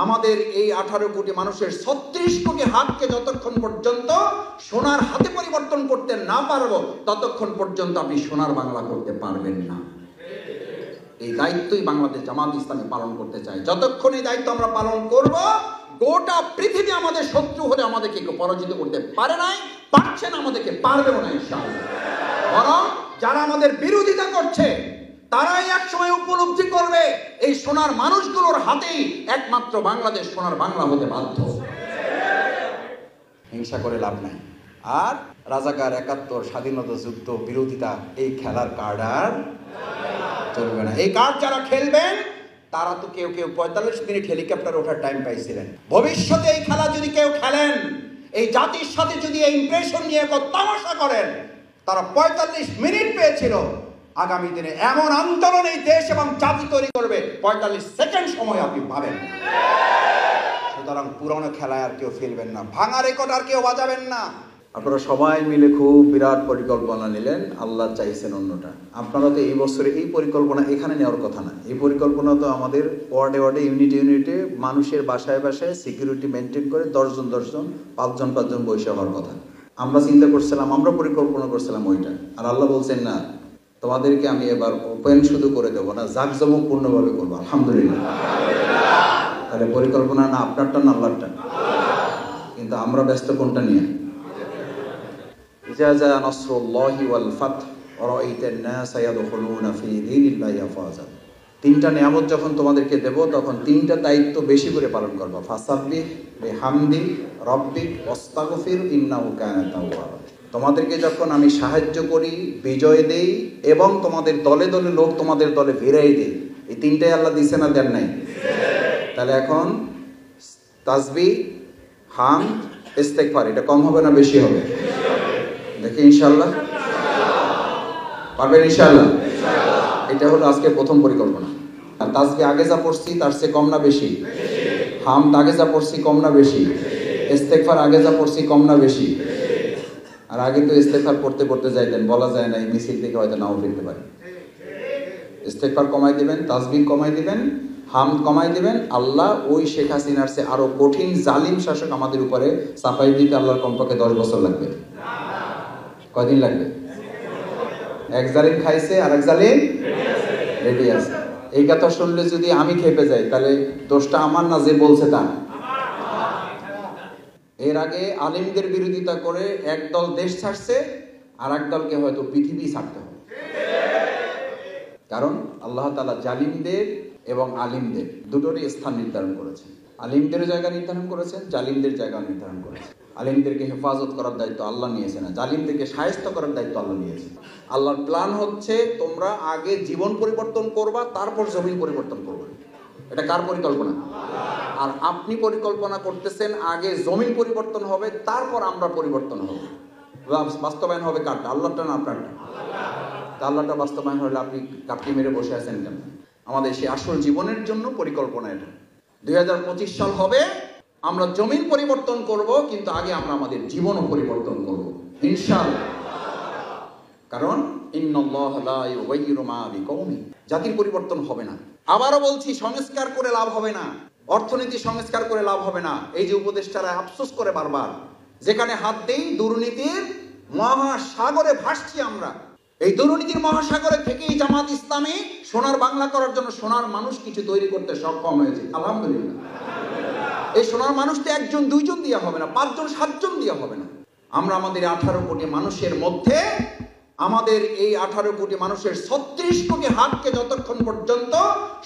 আমাদের এই 18 কোটি মানুষের 36 কোটি হাতকে যতক্ষণ পর্যন্ত সোনার হাতে পরিবর্তন করতে না পারবো, ততক্ষণ পর্যন্ত আপনি সোনার বাংলা করতে পারবেন না। এই দায়িত্বই বাংলাদেশ জামাত ইসলামী পালন করতে চায়। যতক্ষণ এই দায়িত্ব আমরা পালন করব, গোটা পৃথিবী আমাদের শত্রু হলে আমাদেরকে কেউ পরাজিত করতে পারে নাই, পারছে না, আমাদেরকে পারবেও না ইনশাআল্লাহ। বরং যারা আমাদের বিরোধিতা করছে তারাই একসময় উপলব্ধি করবে এই সোনার মানুষগুলোর হাতেই একমাত্র বাংলাদেশ সোনার বাংলা হতে বাধ্য। হিংসা করে লাভ নাই। আর রাজাকার, 71, স্বাধীনতা যুদ্ধ, বিরোধিতা, এই খেলার কার্ড আর চলবে না। এই কার্ড যারা খেলবেন তারা তো কেউ 45 মিনিট হেলিকপ্টার ওঠার টাইম পাইছিলেন। ভবিষ্যতে এই খেলা যদি কেউ খেলেন, এই জাতির সাথে যদি এই ইমপ্রেশন নিয়ে তামাশা করেন, তারা 45 মিনিট পেয়েছিল, আগামী দিনে এমন আন্দোলন এই দেশ এবং জাতি তৈরি করবে 45 সেকেন্ড সময় আপনি পাবেন। সুতরাং পুরনো খেলায় আর কেউ ফেলবেন না, ভাঙা রেকর্ড আর কেউ বাজাবেন না। আপনারা সবাই মিলে খুব বিরাট পরিকল্পনা নিলেন, আল্লাহ চাইছেন অন্যটা। আপনারা তো এই বছরে এই পরিকল্পনা এখানে নেওয়ার কথা না। এই পরিকল্পনা তো আমাদের ওয়ার্ডে ওয়ার্ডে, ইউনিটে মানুষের বাসায় বাসায় সিকিউরিটি মেনটেন করে 10 জন 5 জন বসে হওয়ার কথা। আমরা চিন্তা করছিলাম, আমরা পরিকল্পনা করছিলাম ওইটা। আর আল্লাহ বলছেন না, তোমাদেরকে আমি এবার ওপেন শুধু করে দেবো না, জাঁকজমকপূর্ণভাবে করবো। আলহামদুলিল্লাহ। তাহলে পরিকল্পনা না আপনারটা না আল্লাহরটা, কিন্তু আমরা ব্যস্ত কোনটা নিয়ে? ইজা জা নাসরুল্লাহি ওয়াল ফাতহ ওয়া রাআইতান নাসা ইয়াদখুলুনা ফি দীনিল্লাহি আফওয়াজা। 3টা নিয়ামত যখন তোমাদেরকে দেব, তখন 3টা দায়িত্ব বেশি করে পালন করবা। ফাসাব্বিহ বিহামদি রাব্বিক ওয়াস্তাগফির ইন্নাহু কানা তাওয়াবা। তোমাদেরকে যখন আমি সাহায্য করি, বিজয় দেই, এবং তোমাদের দলে দলে লোক তোমাদের দলে ভিড়াই দেই, এই 3টাই আল্লাহ দিছে না দেন নাই? তাহলে এখন তাসবিহ, হামদ, ইস্তেগফার, এটা কম হবে না বেশি হবে? দেখি ইনশাআল্লাহ পারবেন ইনশাআল্লাহ। এটা হলো আজকে প্রথম পরিকল্পনা। আর তাসবিহ আগে যা পড়ছি তার চেয়ে কম না বেশি? হামদ আগে যা পড়ছি কম না বেশি? ইস্তেগফার আগে যা পড়ছি কম না বেশি? আর আগে তো ইস্তেগফার পড়তে যাইতেন, বলা যায় না এই মিছিল থেকে হয়তো নাও ফিরতে পারে। ইস্তেগফার কমাই দিবেন, তাসবিহ কমাই দিবেন, হামদ কমাই দিবেন। আল্লাহ ওই শেখ হাসিনার চেয়ে আরো কঠিন জালিম শাসক আমাদের উপরে চাপাই দিতে আল্লাহর কমপক্ষে 10 বছর লাগবে। কয়দিন লাগবে? এক জালিম খাইছে আর এক জালিম রেডি আছে। এই কথা শুনলে যদি আমি খেপে যাই, তাহলে দোষটা আমার না, যে বলছে তা। এর আগে আলিমদের বিরোধিতা করে একদল দেশ ছাড়ছে, আর এক দলকে হয়তো পৃথিবী ছাড়তে হবে। কারণ আল্লাহ তাআলা জালিমদের এবং আলিমদের দুটোরই স্থান নির্ধারণ করেছেন। আলিমদের জায়গা নির্ধারণ করেছেন, জালিমদের জায়গা নির্ধারণ করেছেন। আলিমদেরকে হেফাজত করার দায়িত্ব আল্লাহ নিয়েছেন, না জালিমদেরকে শায়েস্তা করার দায়িত্ব আল্লাহ নিয়েছেন। আল্লাহর প্ল্যান হচ্ছে তোমরা আগে জীবন পরিবর্তন করবা, তারপর জমিন পরিবর্তন করবে। এটা কার পরিকল্পনা? আর আপনি পরিকল্পনা করতেছেন আগে জমিন পরিবর্তন হবে, তারপর আমরা পরিবর্তন হব। বাস্তবায়ন হবে কারটা? আল্লাহটা না আপনারটা? আল্লাহটা বাস্তবায়ন হলে আপনি কাপটি মেরে বসে আছেন কেন? আমাদের সেই আসল জীবনের জন্য পরিকল্পনা এটা। 2025 সাল হবে, আমরা জমিন পরিবর্তন করব, কিন্তু আগে আমরা আমাদের জীবনও পরিবর্তন করব ইনশাআল্লাহ। কারণ ইন্নাল্লাহা লা ইউগাইয়িরু মা বিকওমিন, জাতির পরিবর্তন হবে না। আবারও বলছি, সংস্কার করে লাভ হবে না, অর্থনীতি সংস্কার করে লাভ হবে না। এই যে উপদেষ্টারা আফসোস করে বারবার, যেখানে হাত দেই দুর্নীতির মহাসাগরে ভাসছি আমরা। এই দুর্নীতির মহাসাগরে থেকেই জামাত ইসলামী সোনার বাংলা করার জন্য সোনার মানুষ কিছু তৈরি করতে সক্ষম হয়েছে, আলহামদুলিল্লাহ। এই সোনার মানুষটা 1 জন 2 জন দিয়ে হবে না, 5 জন 7 জন দিয়ে হবে না। আমরা আমাদের 18 কোটি মানুষের মধ্যে, আমাদের এই 18 কোটি মানুষের 36 কোটি হাতকে যতক্ষণ পর্যন্ত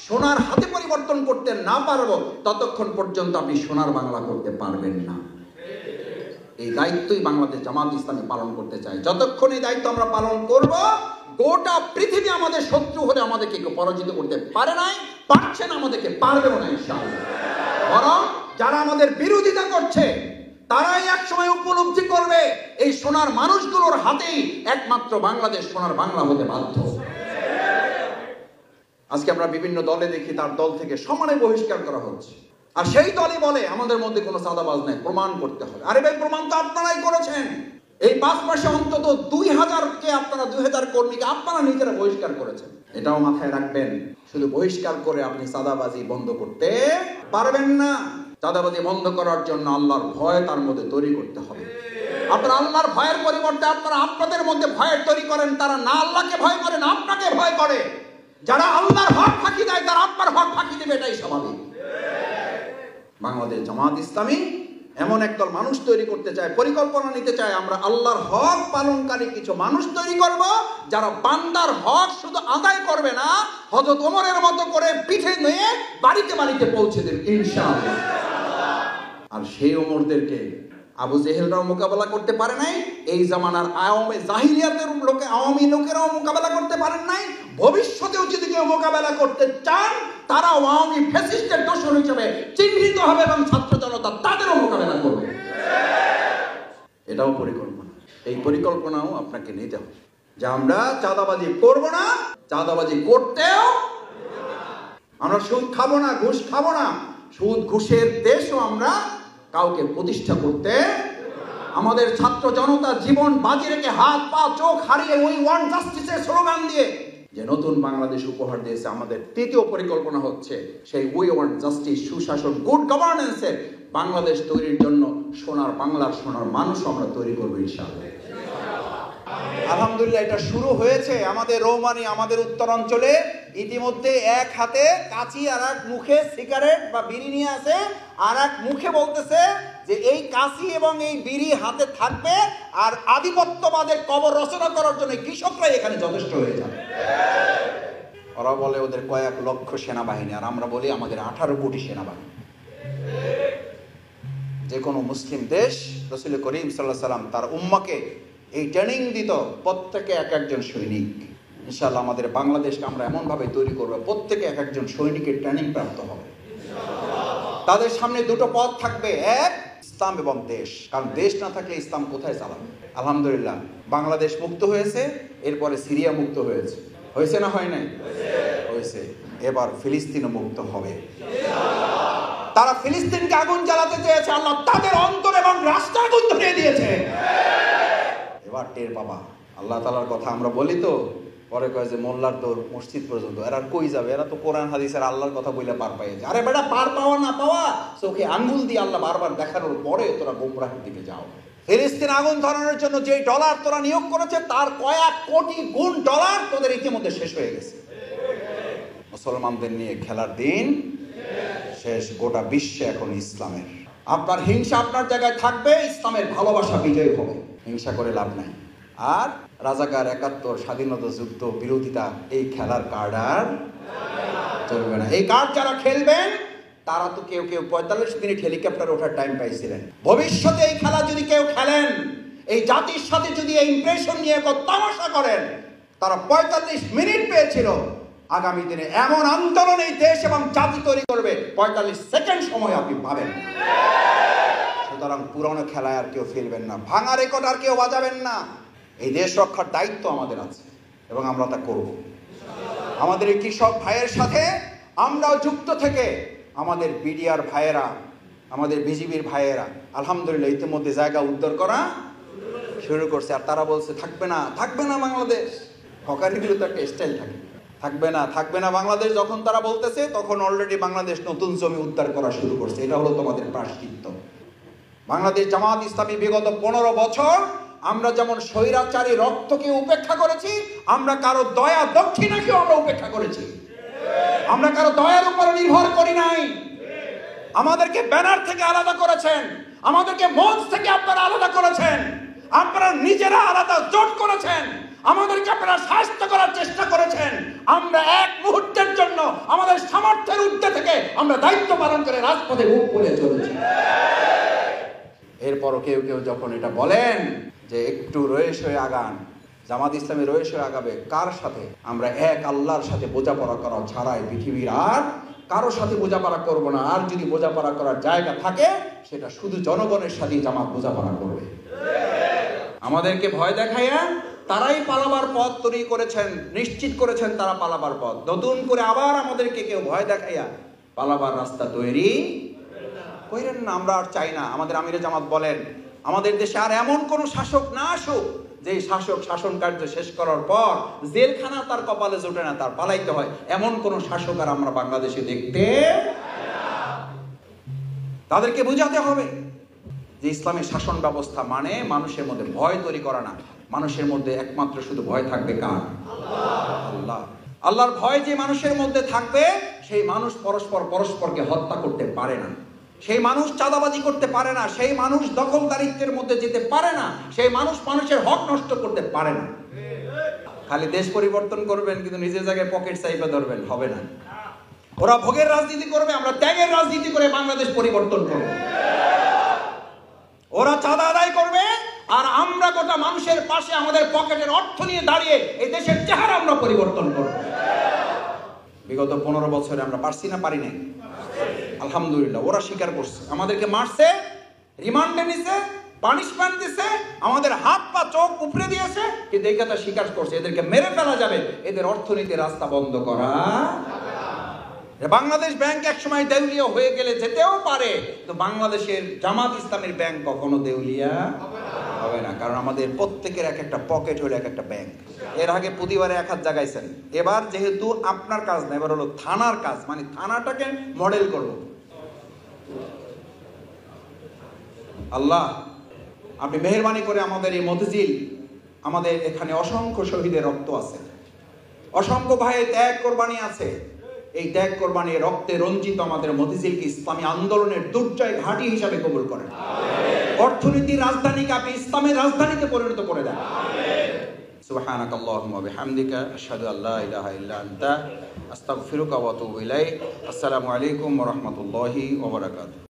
সোনার হাতে পরিবর্তন করতে না পারবো, ততক্ষণ পর্যন্ত আপনি সোনার বাংলা করতে পারবেন না। এই দায়িত্বই বাংলাদেশ জামাত ইসলামী পালন করতে চায়। যতক্ষণ এই দায়িত্ব আমরা পালন করব, গোটা পৃথিবী আমাদের শত্রু হলে আমাদেরকে কেউ পরাজিত করতে পারে নাই, পারছে না, আমাদেরকে পারবেও না ইনশাআল্লাহ। বরং যারা আমাদের বিরোধিতা করছে তারাই একসময় উপলব্ধি করবে এই সোনার মানুষগুলোর হাতেই একমাত্র বাংলাদেশ সোনার বাংলা হতে বাধ্য। আজকে আমরা বিভিন্ন দলে দেখি তার দল থেকে সমানে বহিষ্কার করা হচ্ছে, আর সেই দলই বলে আমাদের মধ্যে কোনো চাঁদাবাজ নাই, প্রমাণ করতে হবে। আরে ভাই, প্রমাণ তো আপনারাই করেছেন। এই 5 মাসে অন্তত 2000কে আপনারা 2000 কর্মীকে আপনারা নিজেরা বহিষ্কার করেছেন। এটাও মাথায় রাখবেন, শুধু বহিষ্কার করে আপনি চাঁদাবাজি বন্ধ করতে পারবেন না। চাঁদাবাজি বন্ধ করার জন্য আল্লাহর ভয় তার মধ্যে তৈরি করতে হবে। আপনারা আল্লাহর ভয়ের পরিবর্তে আপনারা আপনাদের মধ্যে ভয়ের তৈরি করেন। তারা না আল্লাহকে ভয় করে না আপনাকে ভয় করে। যারা আল্লাহর হক ফাঁকি দেয় তারা আপনার হক ফাঁকি দেবে, এটাই স্বাভাবিক। বাংলাদেশ জামাত ইসলামী এমন একদল মানুষ তৈরি করতে চায়, পরিকল্পনা নিতে চায়, আমরা আল্লাহর হক পালনকারী কিছু মানুষ তৈরি করব, যারা বান্দার হক শুধু আদায় করবে না, হযরত ওমরের মতো করে পিঠে নিয়ে বাড়িতে বাড়িতে পৌঁছে দেবে ইনশাআল্লাহ। আর সেই ওমরদেরকে আবু জেহেলরাও মোকাবেলা করতে পারে নাই, এই জামানার আওয়ামী লোকেরাও মোকাবেলা করতে পারেন নাই। ভবিষ্যতেও যদি কেউ মোকাবেলা করতে চান, তারা আওয়ামী ফ্যাসিস্টের দোষর হিসেবে চিহ্নিত হবে এবং ছাত্র জনতা তাদেরও মোকাবেলা করবে। এটাও পরিকল্পনা। এই পরিকল্পনাও আপনাকে নিতে হবে যে আমরা চাঁদাবাজি করব না, চাঁদাবাজি করতেও আমরা সুদ খাবো না, ঘুষ খাবো না। সুদ ঘুষের দেশও আমরা কাউকে প্রতিষ্ঠা করতে, আমাদের ছাত্র জনতা জীবন বাজি রেখে হাত পা চোখ হারিয়ে উই ওয়ান্ট জাস্টিসের স্লোগান দিয়ে যে নতুন বাংলাদেশ উপহার দিয়েছে, আমাদের তৃতীয় পরিকল্পনা হচ্ছে সেই উই ওয়ান্ট জাস্টিস, সুশাসন, গুড গভর্নেন্সের বাংলাদেশ তৈরির জন্য সোনার বাংলার সোনার মানুষ আমরা তৈরি করবো ইনশাআল্লাহ। আলহামদুলিল্লাহ এটা শুরু হয়েছে আমাদের রৌমানী, আমাদের উত্তরাঞ্চলে। ইতিমধ্যে এক হাতে কাঁচি আর এক মুখে সিগারেট বা বিড়ি নিয়ে আছে, আর এক মুখে বলতেছে যে এই কাঁচি এবং এই বিড়ি হাতে থাকবে আর আধিপত্যবাদের কবর রচনা করার জন্য কৃষকরাই এখানে যথেষ্ট হয়ে যাবে। ওরা বলে ওদের কয়েক লক্ষ সেনাবাহিনী, আর আমরা বলি আমাদের 18 কোটি সেনাবাহিনী। যে কোনো মুসলিম দেশ রাসূল করিম সাল্লাল্লাহু আলাইহি সাল্লাম তার উম্মাকে এই ট্রেনিং দিত, প্রত্যেকে এক একজন সৈনিক। ইনশাআল্লাহ আমাদের বাংলাদেশকে আমরা এমনভাবে তৈরি করবো, প্রত্যেকে এক একজন সৈনিকের ট্রেনিং প্রাপ্ত হবে। তাদের সামনে দুটো পথ থাকবে, এক ইসলাম এবং দেশ। কারণ দেশ না থাকলে ইসলাম কোথায় চালাবে? আলহামদুলিল্লাহ বাংলাদেশ মুক্ত হয়েছে, এরপরে সিরিয়া মুক্ত হয়েছে। হয়েছে না হয় নাই? হয়েছে। এবার ফিলিস্তিনও মুক্ত হবে। তারা ফিলিস্তিনকে আগুন জ্বালাতে চেয়েছে, আল্লাহ তাদের অন্তর এবং রাষ্ট্র আগুন ধরিয়ে দিয়েছে। এবার টের বাবা আল্লাহ তাআলার কথা আমরা বলি তো, পরে কয় যে মোল্লার দৌর মসজিদ পর্যন্ত, এরা কই যাবে? এরা তো কোরআন হাদিসের আল্লাহর কথা বলে পার পাই যায়। আরে বেটা, পার পাওয়া না পাওয়া চোখে আঙ্গুল দিয়ে আল্লাহ বারবার দেখানোর পরে তোরা গোমরাহের দিকে যাও। ফিলিস্তিন আগুন ধরানোর জন্য যে ডলার তোরা নিয়োগ করেছে, তার কয়েক কোটি গুণ ডলার তোদের ইতিমধ্যে শেষ হয়ে গেছে। মুসলমানদের নিয়ে খেলার দিন শেষ। গোটা বিশ্বে এখন ইসলামের। আপনার হিংসা আপনার জায়গায় থাকবে, ইসলামের ভালোবাসা বিজয়ী হবে। হিংসা করে লাভ নাই। আর রাজাকার, 71, স্বাধীনতা যুদ্ধ, বিরোধিতা, এই খেলার কার্ড আর চলবে না। এই কার্ড যারা খেলবেন তারা তো কেউ 45 মিনিট হেলিকপ্টার ওঠার টাইম পাইছিলেন। ভবিষ্যতে এই খেলা যদি কেউ খেলেন, এই জাতির সাথে যদি এই ইমপ্রেশন নিয়ে তামাশা করেন, তারা 45 মিনিট পেয়েছিল, আগামী দিনে এমন আন্দোলন এই দেশ এবং জাতি তৈরি করবে 45 সেকেন্ড সময় আপনি পাবেন। সুতরাং পুরনো খেলায় আর কেউ ফেলবেন না, ভাঙা রেকর্ড আর কেউ বাজাবেন না। এই দেশ রক্ষার দায়িত্ব আমাদের আছে এবং আমরা তা করব। আমাদের এই কৃষক ভাইয়ের সাথে আমরাও যুক্ত থেকে আমাদের বিডিআর ভাইয়েরা, আমাদের বিজিবির ভাইয়েরা আলহামদুলিল্লাহ ইতিমধ্যে জায়গা উদ্ধার করা শুরু করছে। আর তারা বলছে থাকবে না, থাকবে না বাংলাদেশ। হকারিগুলো তো একটা স্টাইল থাকে, থাকবে না, থাকবে না বাংলাদেশ। যখন তারা বলতেছে তখন অলরেডি বাংলাদেশ নতুন জমি উদ্ধার করা শুরু করছে। এটা হলো তোমাদের প্রায়শ্চিত্ত। বাংলাদেশ জামাত ইসলামী বিগত 15 বছর আমরা যেমন স্বৈরাচারী রক্তকে উপেক্ষা করেছি, আমরা কারো দয়া দক্ষিণাকেও আমরা উপেক্ষা করেছি। আমরা কারো দয়ার উপর নির্ভর করি নাই। আমাদেরকে ব্যানার থেকে আলাদা করেছেন, আমাদেরকে মঞ্চ থেকে আপনারা আলাদা করেছেন, আপনারা নিজেরা আলাদা জোট করেছেন, আমাদেরকে আপনারা শাস্তি করার চেষ্টা করেছেন। আমরা এক মুহূর্তের জন্য আমাদের সামর্থ্যের ঊর্ধ্বে থেকে আমরা দায়িত্ব পালন করে রাজপথে মুখ করে চলেছি। এরপরও কেউ কেউ যখন এটা বলেন যে একটু রয়েস হয়ে আগান, জামাত ইসলামী রয়েস হয়ে আগাবে কার সাথে? আমরা এক আল্লাহর সাথে বোঝাপড়া করা ছাড়াই পৃথিবীর আর কারো সাথে বোঝাপড়া করব না। আর যদি বোঝাপড়া করার জায়গা থাকে সেটা শুধু জনগণের সাথে জামাত বোঝাপড়া করবে। আমাদেরকে ভয় দেখাইয়া তারাই পালাবার পথ তৈরি করেছেন, নিশ্চিত করেছেন তারা পালাবার পথ। নতুন করে আবার আমাদেরকে কেউ ভয় দেখাইয়া পালাবার রাস্তা তৈরি করেন না। আমরা আর চাই না। আমাদের আমিরে জামাত বলেন আমাদের দেশে আর এমন কোন শাসক না আসুক যে শাসক শাসন কার্য শেষ করার পর জেলখানা তার কপালে জোটে না, তার পালাইতে হয়, এমন কোন শাসক আর আমরা বাংলাদেশে দেখতে। তাদেরকে বোঝাতে হবে যে ইসলামের শাসন ব্যবস্থা মানে মানুষের মধ্যে ভয় তৈরি করা না, মানুষের মধ্যে একমাত্র শুধু ভয় থাকবে কার? আল্লাহ। আল্লাহর ভয় যে মানুষের মধ্যে থাকবে সেই মানুষ পরস্পরকে হত্যা করতে পারে না, সেই মানুষ চাঁদাবাজি করতে পারে না, সেই মানুষ দখলদারিত্বের মধ্যে যেতে পারে না, সেই মানুষ মানুষের হক নষ্ট করতে পারে না। খালি দেশ পরিবর্তন করবেন কিন্তু নিজের জায়গায় পকেট চাইপে ধরবেন, হবে না। ওরা ভোগের রাজনীতি করবে, আমরা ত্যাগের রাজনীতি করে বাংলাদেশ পরিবর্তন করব। ওরা চাঁদা আদায় করবে আর আমরা গোটা মানুষের পাশে আমাদের পকেটের অর্থ নিয়ে দাঁড়িয়ে এই দেশের চেহারা আমরা পরিবর্তন করব। বিগত 15 বছরে আমরা পারছি না, পারি নাই? আলহামদুলিল্লাহ, ওরা স্বীকার করছে, আমাদেরকে মারছে, রিমান্ডে নিছে, পানিশমেন্ট দিছে, আমাদের হাত পা চোখ উপরে দিয়েছে, কিন্তু এই কথা স্বীকার করছে এদেরকে মেরে ফেলা যাবে, এদের অর্থনীতির রাস্তা বন্ধ করা। বাংলাদেশ ব্যাংক একসময় দেউলিয়া হয়ে গেলে যেতেও পারে, তো বাংলাদেশের জামাত ইসলামের ব্যাংক কখনো দেউলিয়া হবে না, কারণ আমাদের প্রত্যেকের এক একটা পকেট হলো এক একটা ব্যাংক। এর আগে প্রতিবারে 1 হাত জাগাইছেন, এবার যেহেতু আপনার কাজ না, এবার হলো থানার কাজ, মানে থানাটাকে মডেল করব। আল্লাহ আপনি মেহেরবানি করে আমাদের এই মতিঝিল, আমাদের এখানে অসংখ্য শহীদের রক্ত আছে, অসংখ্য ভাইয়ের ত্যাগ কোরবানি আছে, এই ত্যাগ কোরবানি রক্তে রঞ্জিত আমাদের মতিঝিলকে ইসলামী আন্দোলনের দুর্জয় ঘাঁটি হিসাবে কবুল করেন। অর্থনীতির রাজধানীকে আপনি ইসলামের রাজধানীতে পরিণত করে দেন। সুবহানাকাল্লাহুম্মা ওয়া বিহামদিকা আশহাদু আল্লা ইলাহা ইল্লা আনতা আস্তাগফিরুকা ওয়া আতুবু ইলাইক। আসসালামু আলাইকুম ওয়া রাহমাতুল্লাহি ওয়া বারাকাতুহু।